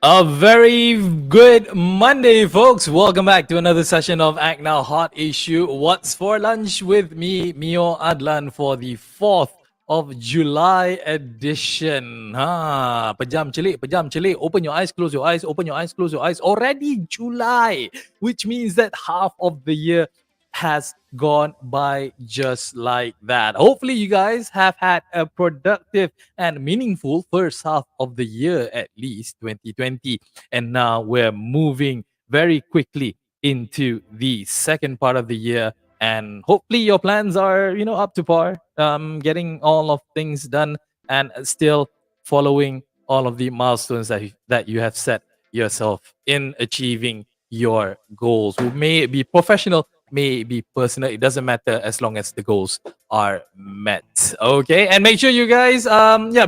A very good Monday, folks. Welcome back to another session of ACTnow Hot Issue. What's for lunch with me, Mio Adlan, for the 4th of July edition. Pejam celik. Open your eyes, close your eyes, open your eyes, close your eyes. Already July, which means that half of the year has gone by just like that. Hopefully you guys have had a productive and meaningful first half of the year, at least 2020. And now we're moving very quickly into the second part of the year. And hopefully your plans are, up to par, getting all of things done and still following all of the milestones that you have set yourself in achieving your goals. May it be professional, may it be personal, it doesn't matter as long as the goals are met. Okay, and make sure you guys,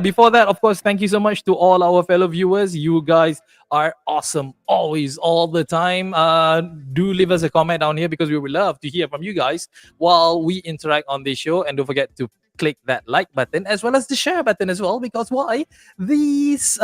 before that, of course, thank you so much to all our fellow viewers. You guys are awesome, always, all the time. Do leave us a comment down here because we would love to hear from you guys while we interact on this show. And don't forget to click that like button as well as the share button as well, because why? This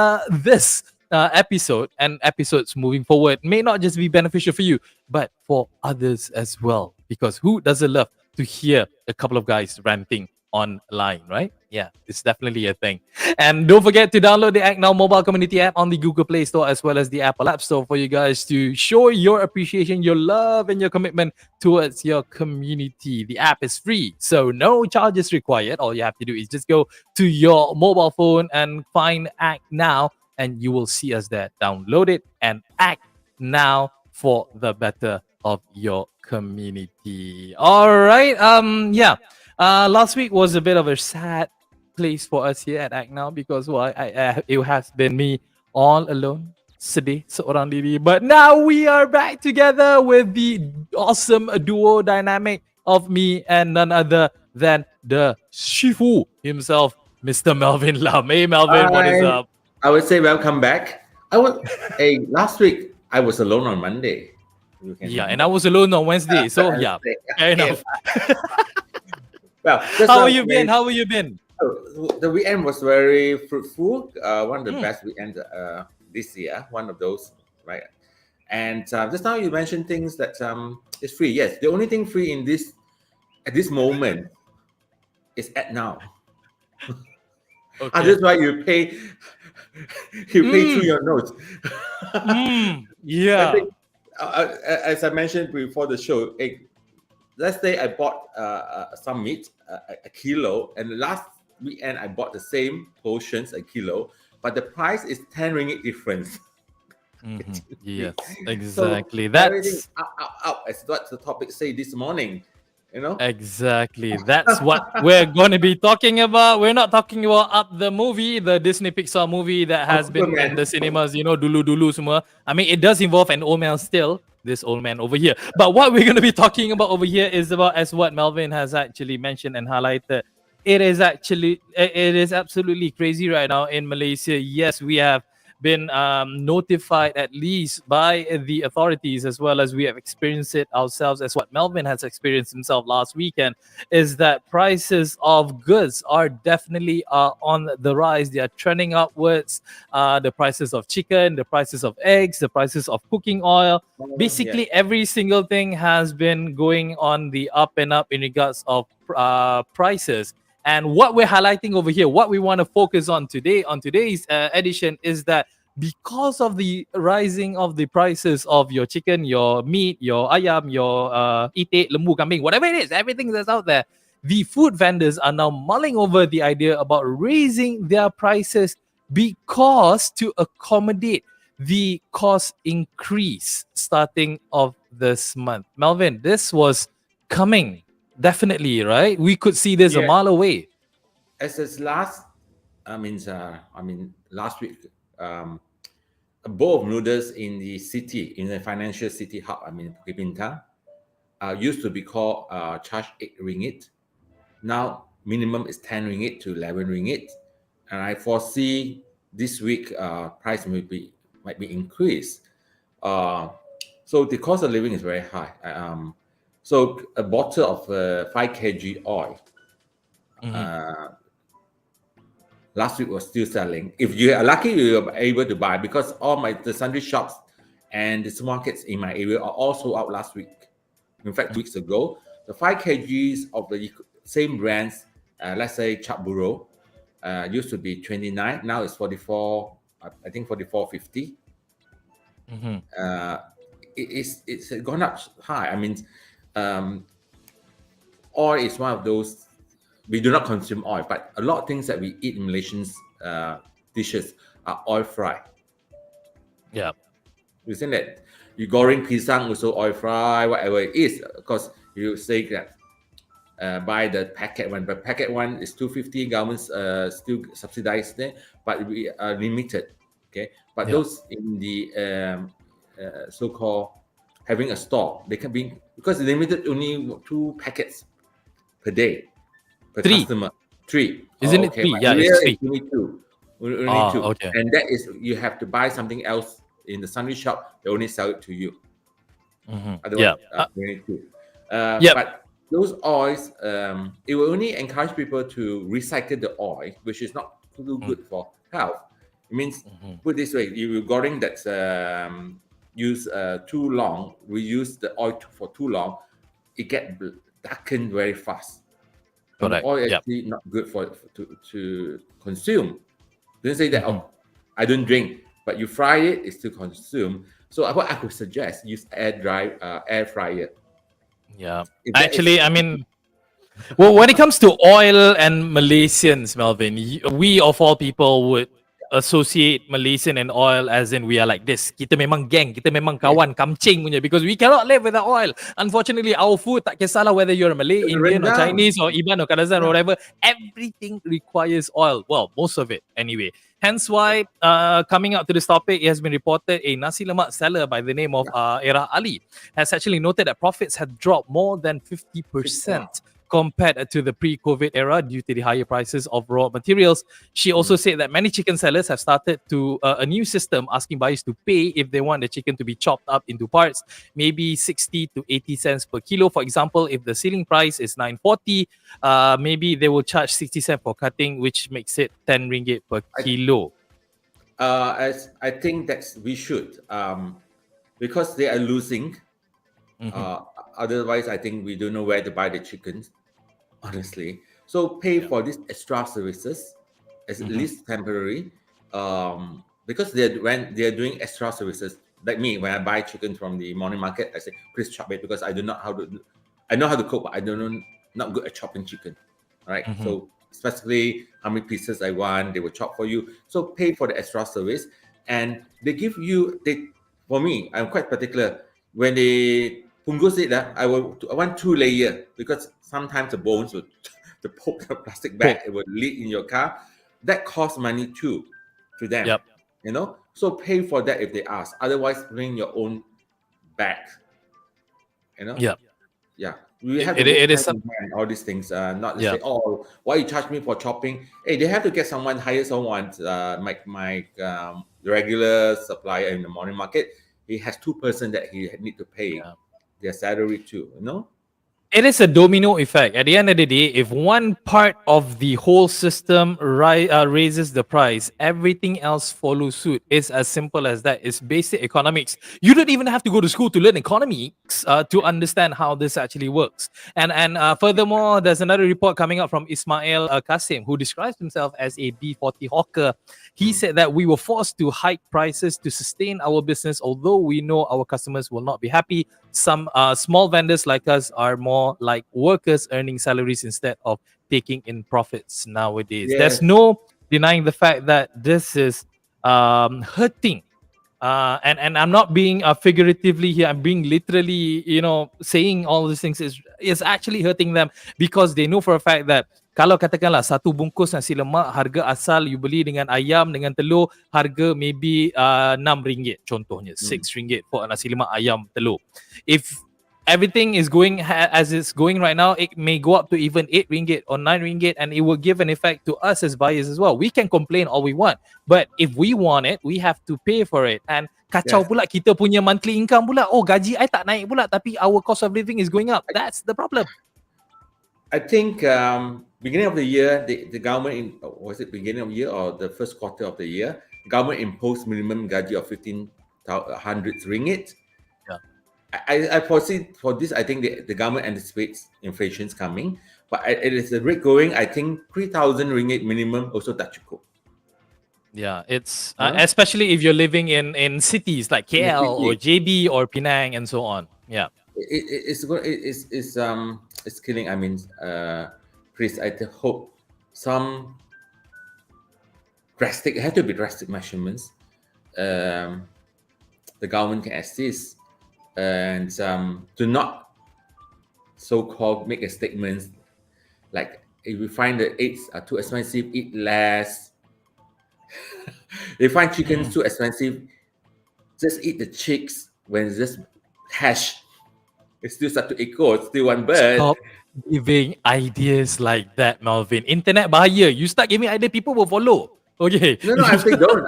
episode and episodes moving forward may not just be beneficial for you, but for others as well. Because who doesn't love to hear a couple of guys ranting online, right? Yeah, it's definitely a thing. And don't forget to download the ACTnow mobile community app on the Google Play Store as well as the Apple App Store for you guys to show your appreciation, your love, and your commitment towards your community. The app is free, so no charges required. All you have to do is just go to your mobile phone and find ACTnow, and you will see us there. Download it and act now for the better of your community. All right. Last week was a bit of a sad place for us here at ACTnow because it has been me all alone, sedih seorang diri. But now we are back together with the awesome duo dynamic of me and none other than the Shifu himself, Mr. Melvin Lam. Hey, Melvin, what is up? I would say welcome back. Last week I was alone on Monday. And I was alone on Wednesday. So yeah, fair enough. Well, how have you been? How have you been? The weekend was very fruitful. One of the best weekends this year. One of those, right? And just now you mentioned things that is free. Yes, the only thing free at this moment is ACTnow. Okay. That's why you pay. You pay through your notes. Yeah. I think, as I mentioned before the show, let's say I bought some meat, a kilo, and last weekend I bought the same portions, a kilo, but the price is 10 ringgit difference. Yes, exactly. So that's up, as what the topic say this morning. You know, Exactly. That's what we're going to be talking about. We're not talking about Up the movie, the Disney Pixar movie that or has been in Superman. the cinemas, dulu-dulu semua. I mean, it does involve an old man still, this old man over here. But what we're going to be talking about over here is about, as what Melvin has actually mentioned and highlighted, it is absolutely crazy right now in Malaysia. Yes, we have been notified at least by the authorities, as well as we have experienced it ourselves, as what Melvin has experienced himself last weekend, is that prices of goods are definitely on the rise. They are trending upwards. The prices of chicken, the prices of eggs, the prices of cooking oil, Yeah. basically every single thing has been going on the up and up in regards of prices. And what we're highlighting over here, what we want to focus on today, on today's edition, is that because of the rising of the prices of your chicken, your meat, your ayam, your itik, lembu, kambing, whatever it is, everything that's out there, the food vendors are now mulling over the idea about raising their prices because to accommodate the cost increase starting of this month. Melvin, this was coming. Definitely, right? We could see this a Yeah. mile away. As last, last week, a bowl of noodles in the city, in the financial city hub, Bukit Bintang, used to be called charge 8 ringgit. Now minimum is 10 ringgit to 11 ringgit, and I foresee this week price might be increased. So the cost of living is very high. So a bottle of 5 kg oil last week was still selling. If you are lucky, you are able to buy, because all the sundry shops and the supermarkets in my area are also out last week. In fact, weeks ago, the 5 kgs of the same brands, let's say Chaburo, used to be 29. Now it's 44. I think 44.50. It's gone up high. Oil is one of those. We do not consume oil, but a lot of things that we eat in Malaysian dishes are oil fried. Yeah. You think that you goreng pisang also oil fry, whatever it is. Of course, you say that buy the packet one, but packet one is 250. Governments still subsidize there, but we are limited. Okay, but those in the so-called having a store, they can be, because limited only 2 packets per day per 3. customer. 3. Isn't it Okay. 3? My Yeah, area it's is 3. only 2. Only 2. Okay. And that is, you have to buy something else in the sundry shop. They only sell it to you. Otherwise, only 2. But those oils, it will only encourage people to recycle the oil, which is not too good for health. It means, put this way, you goreng that's used too long, we use the oil for too long, it gets darkened very fast. And the oil actually not good to consume. Don't say that, I don't drink, but you fry it, it's to consume. So what I would suggest, use air fryer. Yeah. Actually, well, when it comes to oil and Malaysians, Melvin, we of all people would associate Malaysian and oil as in we are like this. Kita memang geng, kita memang kawan, kamcing punya, because we cannot live without oil. Unfortunately, our food, tak kisahlah whether you're a Malay, Indian or Chinese or Iban or Kadazan or whatever, everything requires oil. Well, most of it anyway. Hence why, coming out to this topic, it has been reported a nasi lemak seller by the name of Era Ali has actually noted that profits had dropped more than 50% compared to the pre-COVID era due to the higher prices of raw materials. She also said that many chicken sellers have started to a new system asking buyers to pay if they want the chicken to be chopped up into parts, maybe 60 to 80 cents per kilo. For example, if the ceiling price is 940, maybe they will charge 60 cents for cutting, which makes it 10 ringgit per kilo. As I think that we should, because they are losing. Otherwise, I think we don't know where to buy the chickens, honestly. So pay for these extra services, at least temporary, because when they're doing extra services. Like me, when I buy chicken from the morning market, I say, please chop it, because I know how to cook, but I don't know, not good at chopping chicken. All right. So specifically how many pieces I want, they will chop for you. So pay for the extra service, and they give you, for me, I'm quite particular. When they punggos it, I want 2 layer because sometimes the bones would the plastic bag it would leak in your car. That costs money too to them. Yep. You know, so pay for that if they ask. Otherwise, bring your own bag. You know. Yep. Yeah, we have to It, work it is hand in hand, all these things. Not to yeah. say, oh, why you charge me for chopping? Hey, they have to get someone, hire someone. My regular supplier in the morning market, he has 2 person that he need to pay their salary too. You know. It is a domino effect. At the end of the day, if one part of the whole system raises the price, everything else follows suit. It's as simple as that. It's basic economics. You don't even have to go to school to learn economics to understand how this actually works. And furthermore, there's another report coming up from Ismail Kasim, who describes himself as a B40 hawker. He said that we were forced to hike prices to sustain our business, although we know our customers will not be happy. Some small vendors like us are more like workers earning salaries instead of taking in profits nowadays. Yes. There's no denying the fact that this is hurting. And I'm not being figuratively here. I'm being literally, saying all these things is actually hurting them because they know for a fact that kalau katakanlah satu bungkus nasi lemak harga asal you beli dengan ayam dengan telur harga maybe RM6 contohnya, RM6 for nasi lemak ayam telur. If everything is going as it's going right now, it may go up to even RM8 or RM9, and it will give an effect to us as buyers as well. We can complain all we want, but if we want it, we have to pay for it. And kacau pula kita punya monthly income pula. Oh, gaji I tak naik pula, tapi our cost of living is going up. That's the problem. I think beginning of the year, the government, was it beginning of the year or the first quarter of the year, government imposed minimum gaji of RM1,500. Yeah. I foresee for this, I think the government anticipates inflation's coming, but it is the rate going, I think RM3,000 minimum also tak cukup. Yeah, it's especially if you're living in cities like KL or JB or Penang and so on. Yeah. It's killing. I mean, Chris, I hope some drastic, it have to be drastic measurements. The government can assist and do not so-called make a statement like if we find the eggs are too expensive, eat less. They find chickens too expensive, just eat the chicks when it's just hatch. It's still satu ekor, still one bird. Stop giving ideas like that, Melvin. Internet bahaya. You start giving idea, people will follow. Okay. No, I say don't.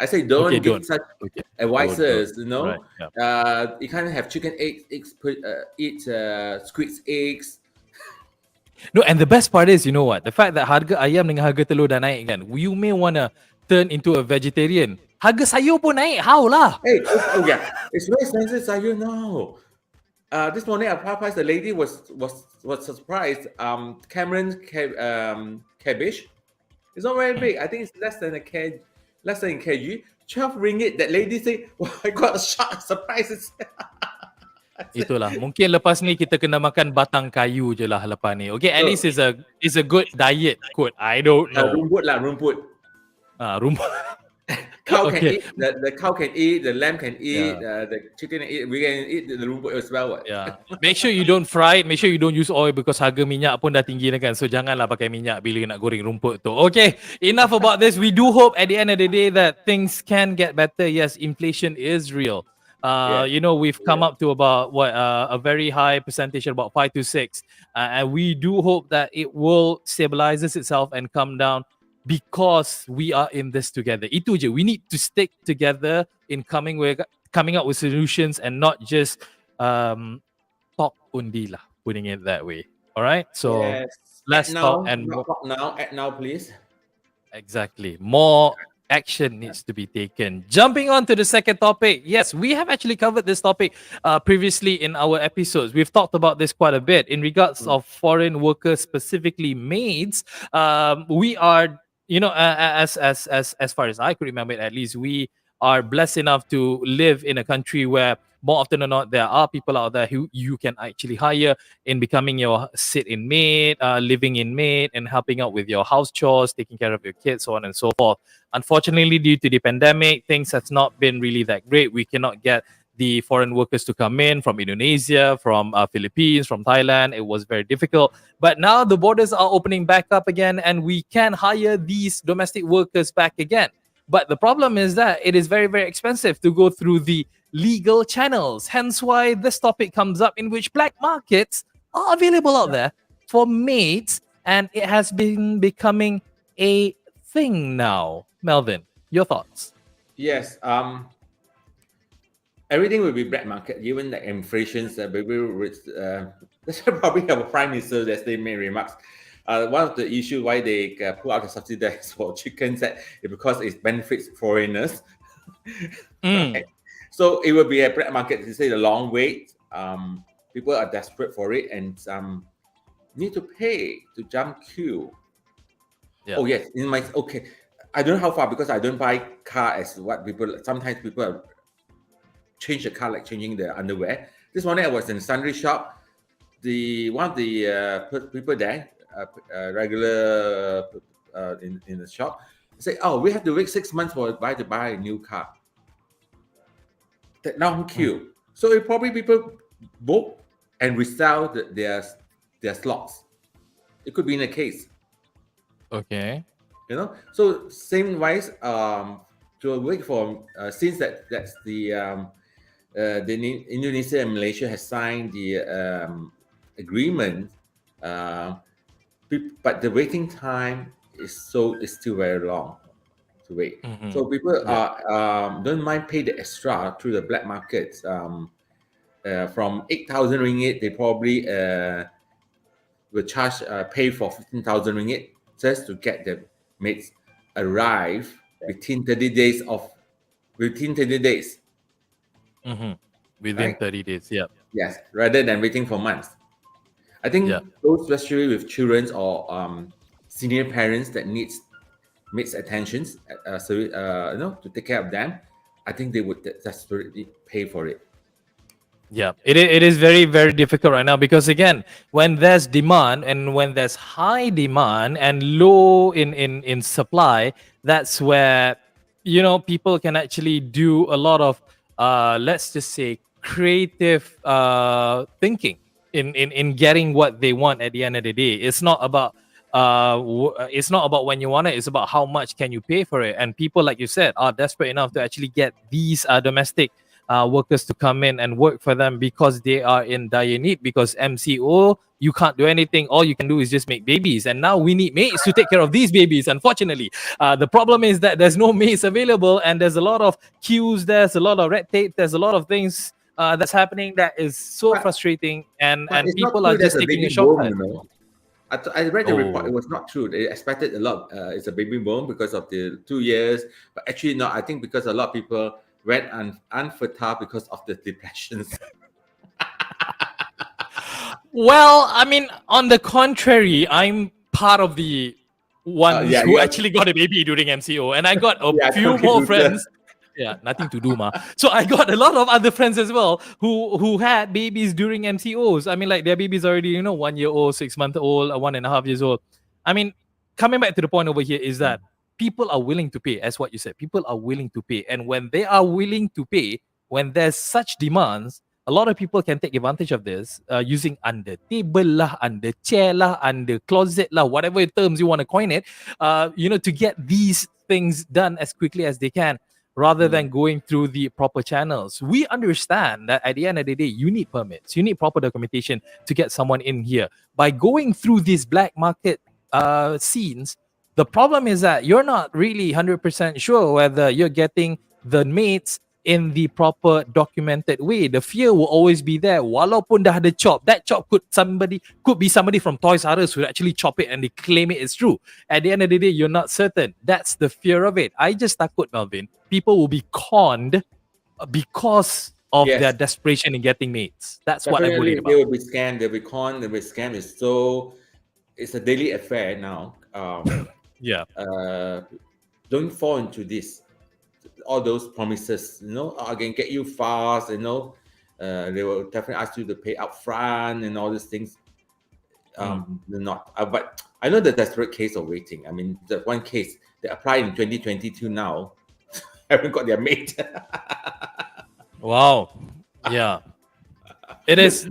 I say don't Okay, give don't. such Okay. advices. Don't. You know, Right, yeah. you can't have chicken eggs eat squid's eggs. No, and the best part is, you know what? The fact that harga ayam dengan harga telur dah naik kan, you may wanna turn into a vegetarian. Harga sayur pun naik. How lah? Hey, oh yeah, it's very expensive sayur now. This morning at Popeyes, the lady was surprised. Cameron's cabbage, it's not very big. I think it's less than a kg. RM12. That lady say, "Wow, I got a shock surprise." Itulah. Mungkin lepas ni kita kena makan batang kayu je lah lepas ni. Okay, at least it's a good diet quote. I don't know. Rumput. Rumput. Cow can eat. The cow can eat. The lamb can eat. The chicken can eat. We can eat the rumput as well. Yeah. Make sure you don't fry it. Make sure you don't use oil because harga minyak pun dah tinggi dah kan. So janganlah pakai minyak bila nak goreng rumput tu. Okay, enough about this. We do hope at the end of the day that things can get better. Yes, inflation is real. We've come up to about a very high percentage, about 5 to 6, and we do hope that it will stabilizes itself and come down because we are in this together. Itu je. We need to stick together in coming up with solutions and not just talk undi lah, putting it that way. All right. So let's talk and act now, please. Exactly. More action needs to be taken. Jumping on to the second topic. Yes, we have actually covered this topic previously in our episodes. We've talked about this quite a bit in regards of foreign workers, specifically maids. We are, as far as I could remember it, at least we are blessed enough to live in a country where more often than not, there are people out there who you can actually hire in becoming your sit-in maid, living in maid, and helping out with your house chores, taking care of your kids, so on and so forth. Unfortunately, due to the pandemic, things has not been really that great. We cannot get the foreign workers to come in from Indonesia, from Philippines, from Thailand. It was very difficult. But now the borders are opening back up again, and we can hire these domestic workers back again. But the problem is that it is very, very expensive to go through the legal channels. Hence why this topic comes up, in which black markets are available out there for maids, and it has been becoming a thing now. Melvin, your thoughts? Yes. Everything will be black market, given the inflations. That's why probably our prime minister yesterday made remarks. One of the issues why they pull out the subsidies for chickens that because it benefits foreigners. Right? So it will be a black market. To say the long wait, people are desperate for it and need to pay to jump queue. Yeah. Oh yes, okay. I don't know how far because I don't buy car as what people. Sometimes people change the car like changing the underwear. This morning I was in a sundry shop. One of the people there, regular in the shop, say, "Oh, we have to wait 6 months to buy a new car." That long queue. So it probably people book and resell their slots. It could be in a case. Okay. So same wise, to wait for since that's the Indonesia and Malaysia has signed the agreement, but the waiting time is still very long to wait. So people don't mind pay the extra through the black markets. From 8,000 ringgit, they probably will charge pay for 15,000 ringgit just to get the maids arrive within 30 days. Within 30 days. Within 30 days, yeah. Yes, rather than waiting for months. I think those, especially with children or senior parents that needs attentions, to take care of them, I think they would desperately pay for it. Yeah, it is very, very difficult right now because, again, when there's demand and when there's high demand and low in supply, that's where people can actually do a lot of let's just say creative thinking in getting what they want at the end of the day. It's not about when you want it, it's about how much can you pay for it. And people, like you said, are desperate enough to actually get these domestic workers to come in and work for them because they are in dire need. Because MCO, you can't do anything. All you can do is just make babies. And now we need maids to take care of these babies, unfortunately. The problem is that there's no maids available, and there's a lot of queues, there's a lot of red tape, there's a lot of things that's happening that is so frustrating, and people are just taking a shortcut. I read the report. It was not true. They expected a lot. It's a baby boom because of the 2 years, but actually not. I think because a lot of people went unfertile because of the depressions. Well, I mean, on the contrary, I'm part of the ones who actually got a baby during MCO, and I got a few more friends. Yeah, nothing to do, ma. So I got a lot of other friends as well who had babies during MCOs. I mean, like their babies already, 1 year old, 6 month old, 1.5 years old. I mean, coming back to the point over here is that people are willing to pay, as what you said. People are willing to pay, and when they are willing to pay, when there's such demands, a lot of people can take advantage of this using under table lah, under chair lah, under closet lah, whatever terms you want to coin it, to get these things done as quickly as they can, rather than going through the proper channels. We understand that at the end of the day, you need permits, you need proper documentation to get someone in here. By going through these black market scenes, the problem is that you're not really 100% sure whether you're getting the mates in the proper documented way. The fear will always be there. Walaupun dah ada chop, that chop could be somebody from Toys R Us who actually chop it and they claim it is true. At the end of the day, you're not certain. That's the fear of it. I just takut, Melvin, people will be conned because of their desperation in getting mates. That's what I'm worried about. They will be scammed. They'll be conned. They'll be scammed. It's a daily affair now. Don't fall into this. All those promises, I can get you fast, they will definitely ask you to pay up front and all these things. They're not. But I know the desperate case of waiting. I mean, the one case, they applied in 2022 now, haven't got their mate. Wow. Yeah. It is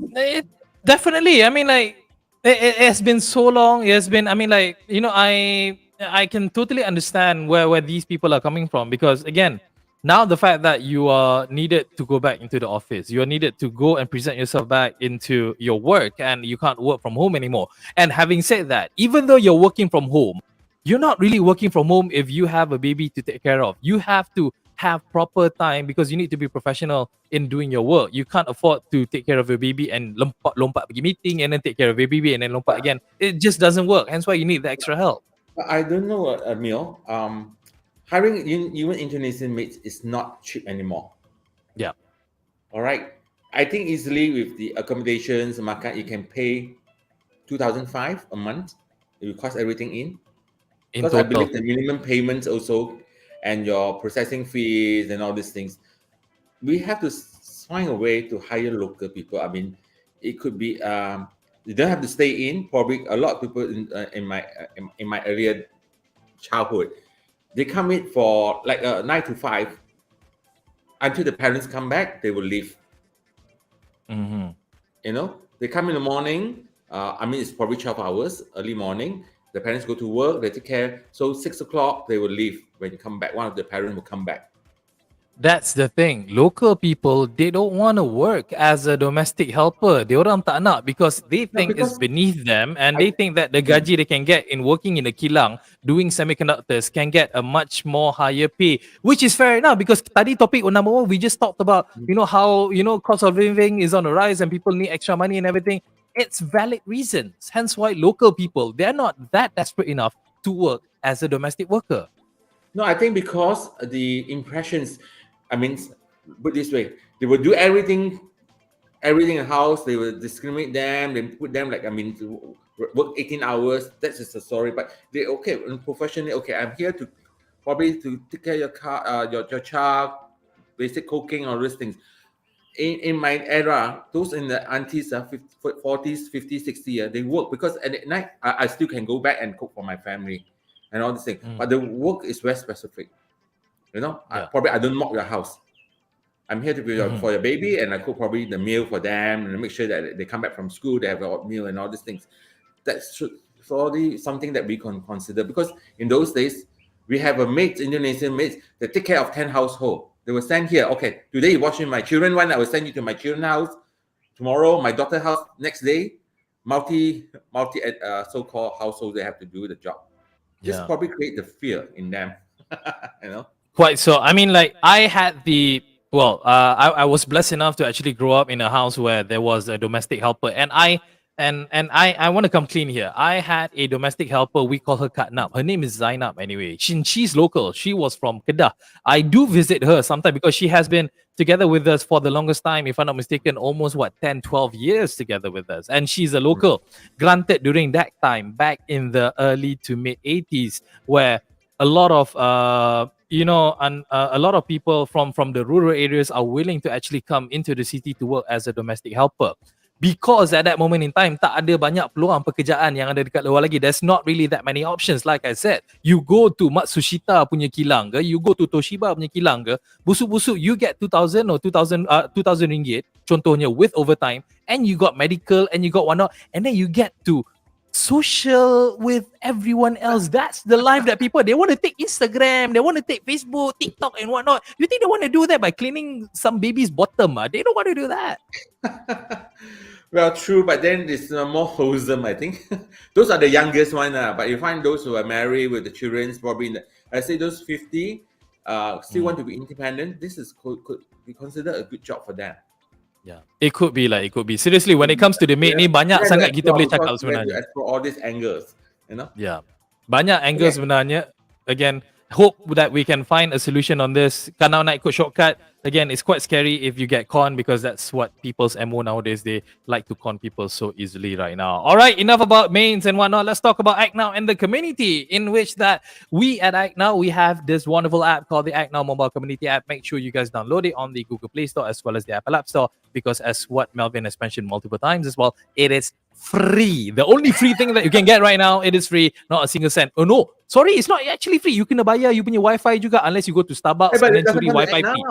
definitely. I mean, like it has been so long. It has been. I mean, like I can totally understand where these people are coming from because again, now the fact that you are needed to go back into the office, you are needed to go and present yourself back into your work, and you can't work from home anymore. And having said that, even though you're working from home, you're not really working from home if you have a baby to take care of. You have to have proper time because you need to be professional in doing your work. You can't afford to take care of your baby and lompat pergi meeting and then take care of your baby and then lompat But, again. It just doesn't work. Hence why you need the extra help. but I don't know, Emil. Hiring even Indonesian maids is not cheap anymore. Yeah, All right. I think easily with the accommodations, makan, you can pay 2,500 a month. It will cost everything in. in Because I believe total. the minimum payments also and your processing fees and all these things, we have to find a way to hire local people. I mean, it could be you don't have to stay in. Probably a lot of people in my earlier childhood, they come in for like 9 to 5 until the parents come back. They will leave. Hmm. They come in the morning. I mean, it's probably 12 hours early morning. The parents go to work. They take care. So 6 o'clock they will leave. When you come back, one of the parents will come back. That's the thing. Local people, they don't want to work as a domestic helper. They orang tak nak because they No, think it's because beneath them and I they think that the gaji they can get in working in a kilang doing semiconductors can get a much more higher pay, which is fair enough because tadi topic number one, we just talked about, how, cost of living is on the rise and people need extra money and everything. It's valid reasons. Hence why local people, they're not that desperate enough to work as a domestic worker. No, I think because the impressions, I mean, put this way, they will do everything in the house. They will discriminate them. They put them like, I mean, to work 18 hours. That's just a story. But they okay professionally. Okay, I'm here to probably to take care of your car, your child, basic cooking, all those things. In my era, those in the aunties, 40s, 50s, 60s, they work because at night I still can go back and cook for my family and all this thing. But the work is very specific. Yeah. I don't mock your house. I'm here to be for your baby, and I cook probably the meal for them and make sure that they come back from school, they have a hot meal and all these things. That's probably something that we can consider because in those days we have a maid, Indonesian maids that take care of 10 household. They will send here. Okay, today you're watching my children one. I will send you to my children house. Tomorrow, my daughter house. Next day, multi so-called household. They have to do the job. Just Yeah. probably create the fear in them. you know. Quite so. I mean, like I had I was blessed enough to actually grow up in a house where there was a domestic helper, and I want to come clean here. I had a domestic helper. We call her Katnap. Her name is Zainab. Anyway, she's local. She was from Kedah. I do visit her sometimes because she has been together with us for the longest time. If I'm not mistaken, almost 10, 12 years together with us, and she's a local. Granted, during that time, back in the early to mid 80s, where a lot of a lot of people from the rural areas are willing to actually come into the city to work as a domestic helper because at that moment in time tak ada banyak peluang pekerjaan yang ada dekat luar lagi. There's not really that many options. Like I said, you go to Matsushita punya kilang ke, you go to Toshiba punya kilang ke, busuk-busuk you get 2,000 or 2,000 ringgit contohnya with overtime, and you got medical and you got whatnot, and then you get to social with everyone else. That's the life that people, they want to take Instagram, they want to take Facebook, TikTok and whatnot. You think they want to do that by cleaning some baby's bottom? They don't want to do that. Well, true, but then it's more wholesome, I think. Those are the youngest one, but you find those who are married with the children, probably I say those 50, still want to be independent. This could be considered a good job for them. Yeah, it could be. Seriously, when it comes to the maid ni banyak sangat kita boleh cakap sebenarnya. For all these angles, Yeah, banyak angles sebenarnya. Again, hope that we can find a solution on this. Kalau nak ikut shortcut, again, it's quite scary if you get conned because that's what people's MO nowadays. They like to con people so easily right now. All right, enough about mains and whatnot. Let's talk about ACTnow and the community, in which that we at ACTnow, we have this wonderful app called the ACTnow mobile community app. Make sure you guys download it on the Google Play Store as well as the Apple App Store, because as what Melvin has mentioned multiple times as well, it is free. The only free thing that you can get right now, it is free, not a single cent. Oh no, sorry, it's not actually free. You can bayar you punya Wi-Fi juga unless you go to Starbucks and then curi Wi-Fi free.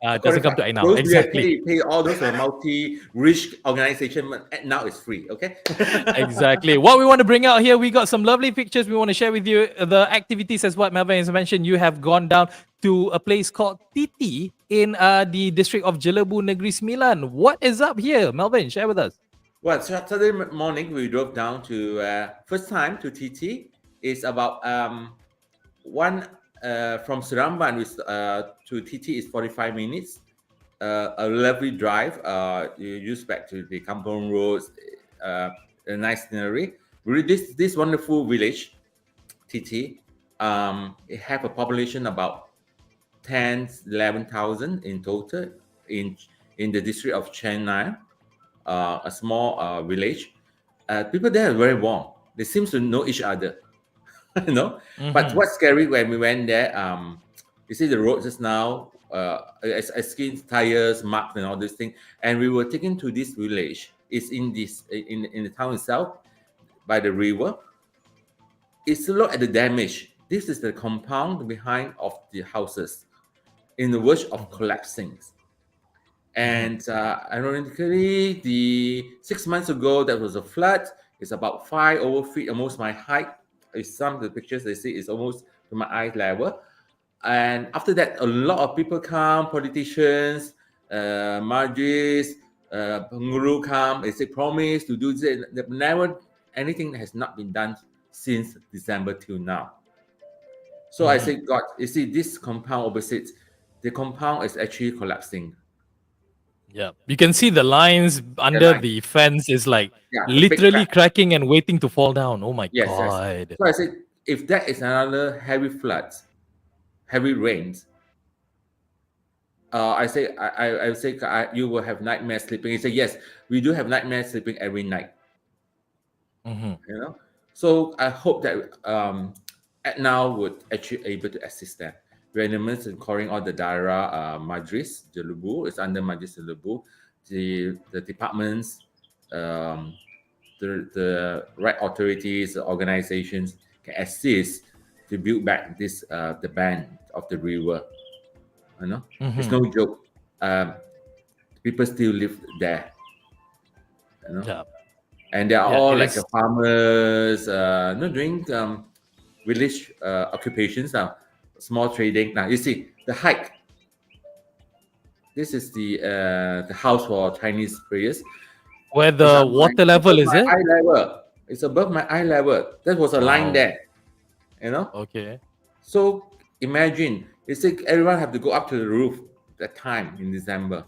Doesn't come to ACTnow. Those Exactly. pay all those multi-rich organization. Now it's free. Okay. Exactly. What we want to bring out here, we got some lovely pictures we want to share with you. The activities, as what Melvin has mentioned, you have gone down to a place called Titi in the district of Jelebu Negeri Sembilan. What is up here? Melvin, share with us. Well, Saturday morning we drove down to first time to TT. It's about one from Seramban to TT is 45 minutes. A lovely drive. You use back to the Kampong roads. A nice scenery. Really, this wonderful village, TT. It have a population about 11,000 in total in the district of Chennai. A small village. People there are very warm. They seem to know each other, you know. But what's scary when we went there? You see the road just now. I skinned tires, marks, and all this thing. And we were taken to this village. It's in the town itself, by the river. It's a look at the damage. This is the compound behind of the houses, in the verge of collapsing. And ironically, the 6 months ago, there was a flood. It's about 5 over feet, almost my height. Some of the pictures they see is almost to my eye level. And after that, a lot of people come, politicians, Marjis, Penguru come. They say promise to do this. Never anything has not been done since December till now. So I say, God, you see this compound opposite, the compound is actually collapsing. Yeah, you can see the lines under the fence is like literally cracking and waiting to fall down. Oh my God. So I said, if that is another heavy flood, heavy rains, I say you will have nightmare sleeping. He said, yes, we do have nightmare sleeping every night. You know, so I hope that ACTnow would actually able to assist them. We're in the midst of calling all the Daerah Majlis Jelebu. It's under Majlis Jelebu. The departments, the right authorities, the organizations can assist to build back this the bank of the river. You know, it's no joke. People still live there. You know, and they are all like farmers, doing village occupations now. Small trading. Now you see the height. This is the house for Chinese prayers. Where the water level is it? Eye level. It's above my eye level. That was a line there. You know. Okay. So imagine, it's like everyone have to go up to the roof that time in December,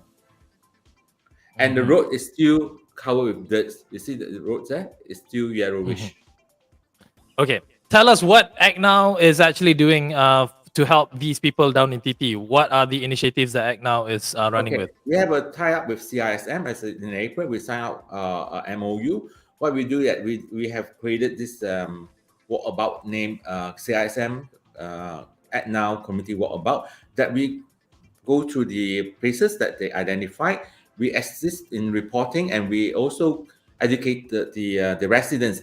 and the road is still covered with dirt. You see the road there? It's still yellowish. Okay. Tell us what ACTnow is actually doing to help these people down in TT. What are the initiatives that ACTnow is running with? We have a tie-up with CISM. As in April, we signed out a MOU. What we do that we have created this walkabout named CISM ACTnow Community Walkabout, that we go to the places that they identified. We assist in reporting, and we also educate the residents.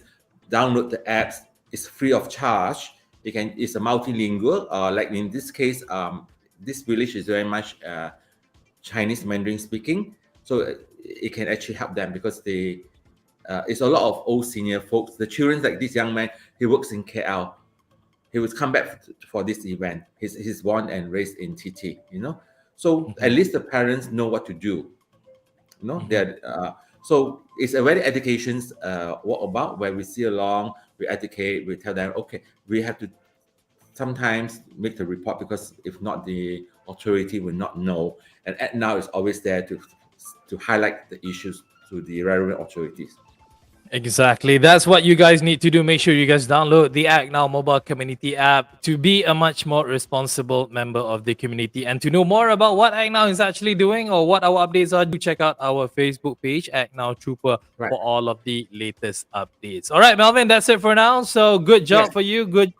Download the apps. It's free of charge. It's a multilingual. Like in this case, this village is very much Chinese Mandarin speaking, so it can actually help them because it's a lot of old senior folks. The children, like this young man, he works in KL. He would come back for this event. He's born and raised in TT. You know, so at least the parents know what to do. You know, so it's a very educations walkabout where we see along. We educate, we tell them, okay, we have to sometimes make the report because if not, the authority will not know. And ACTnow is always there to highlight the issues to the relevant authorities. Exactly. That's what you guys need to do. Make sure you guys download the ACTnow mobile community app to be a much more responsible member of the community. And to know more about what ACTnow is actually doing or what our updates are, do check out our Facebook page, ACTnow Trooper, for all of the latest updates. All right, Melvin, that's it for now. So good job for you. Good,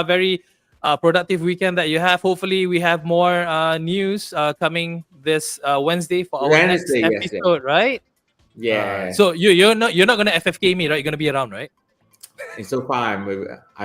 very productive weekend that you have. Hopefully, we have more news coming this Wednesday for our next episode, right? Yeah. So you're not gonna FFK me, right? You're gonna be around, right? And so far, I'm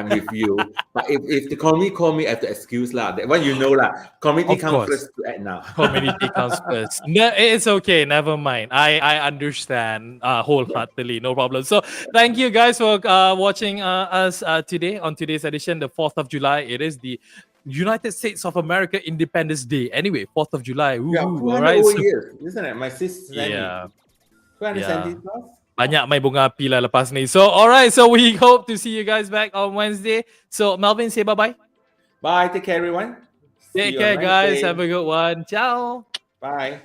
with you. But if they call me, I have to excuse lah. That one you know lah. Community Of comes course. first to act now. Community comes first. No, it's okay. Never mind. I understand wholeheartedly. No problem. So thank you guys for watching us today on today's edition, the 4th of July. It is the United States of America Independence Day. Anyway, 4th of July. Yeah, Woohoo. All 200 right. over So, years, isn't it? My sister sent me. yeah. 270 Yeah. plus. Banyak main bunga api lah lepas ni. So, alright. So, we hope to see you guys back on Wednesday. So, Melvin, say bye-bye. Bye. Take care, everyone. See Take you on care, guys. Wednesday. Have a good one. Ciao. Bye.